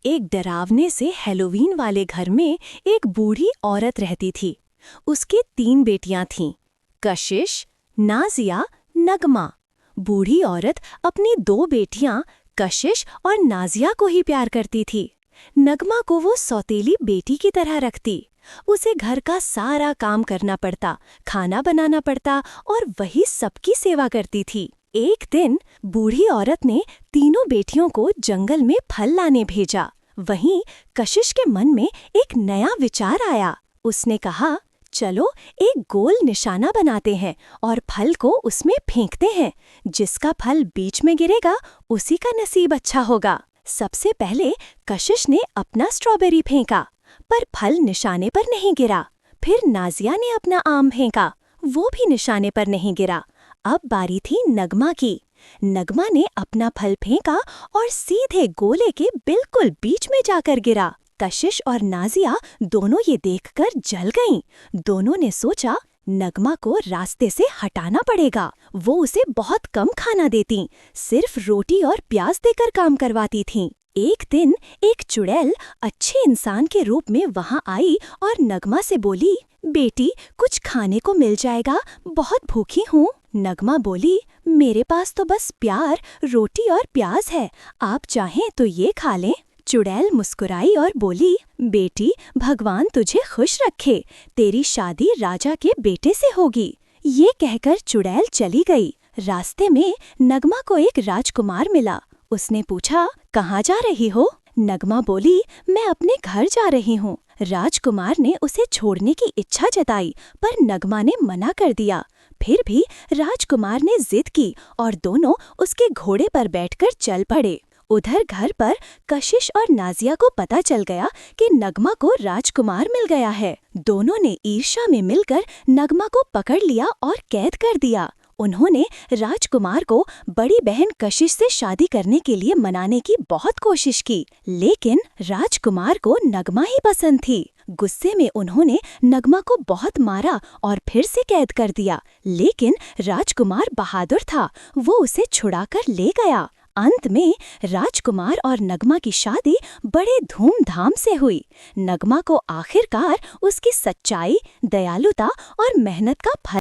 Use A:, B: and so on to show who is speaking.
A: एक डरावने से हैलोवीन वाले घर में एक बूढ़ी औरत रहती थी। उसके 3 बेटियां थीं, कशिश, नाजिया, नगमा। बूढ़ी औरत अपनी 2 बेटियां कशिश और नाजिया को ही प्यार करती थी। नगमा को वो सौतेली बेटी की तरह रखती। उसे घर का सारा काम करना पड़ता, खाना बनाना पड़ता और वही सबकी सेवा करती थी। एक दिन बूढ़ी औरत ने तीनों बेटियों को जंगल में फल लाने भेजा। वहीं कशिश के मन में एक नया विचार आया। उसने कहा, चलो एक गोल निशाना बनाते हैं और फल को उसमें फेंकते हैं। जिसका फल बीच में गिरेगा उसी का नसीब अच्छा होगा। सबसे पहले कशिश ने अपना स्ट्रॉबेरी फेंका, पर फल निशाने पर नहीं गिरा। फिर नाजिया ने अपना आम फेंका, वो भी निशाने पर नहीं गिरा। अब बारी थी नगमा की। नगमा ने अपना फल फेंका और सीधे गोले के बिल्कुल बीच में जाकर गिरा। कशिश और नाजिया दोनों ये देखकर जल गईं। दोनों ने सोचा, नगमा को रास्ते से हटाना पड़ेगा। वो उसे बहुत कम खाना देती, सिर्फ रोटी और प्याज देकर काम करवाती थीं। एक दिन एक चुड़ैल अच्छे इंसान के रूप में वहां आई और नगमा से बोली, बेटी कुछ खाने को मिल जाएगा, बहुत भूखी हूँ। नगमा बोली, मेरे पास तो बस प्यार, रोटी और प्याज है, आप चाहें तो ये खा लें। चुड़ैल मुस्कुराई और बोली, बेटी भगवान तुझे खुश रखे, तेरी शादी राजा के बेटे से होगी। ये कहकर चुड़ैल चली गई। रास्ते में नगमा को एक राजकुमार मिला। उसने पूछा, कहाँ जा रही हो? नगमा बोली, मैं अपने घर जा रही हूँ। राजकुमार ने उसे छोड़ने की इच्छा जताई, पर नगमा ने मना कर दिया। फिर भी राजकुमार ने जिद की और दोनों उसके घोड़े पर बैठकर चल पड़े। उधर घर पर कशिश और नाजिया को पता चल गया कि नगमा को राजकुमार मिल गया है। दोनों ने ईर्ष्या में मिलकर नगमा को पकड़ लिया और कैद कर दिया। उन्होंने राजकुमार को बड़ी बहन कशिश से शादी करने के लिए मनाने की बहुत कोशिश की, लेकिन राजकुमार को नगमा ही पसंद थी। गुस्से में उन्होंने नगमा को बहुत मारा और फिर से कैद कर दिया, लेकिन राजकुमार बहादुर था, वो उसे छुड़ाकर ले गया। अंत में राजकुमार और नगमा की शादी बड़े धूमधाम से हुई। नगमा को आखिरकार उसकी सच्चाई, दयालुता और मेहनत का फल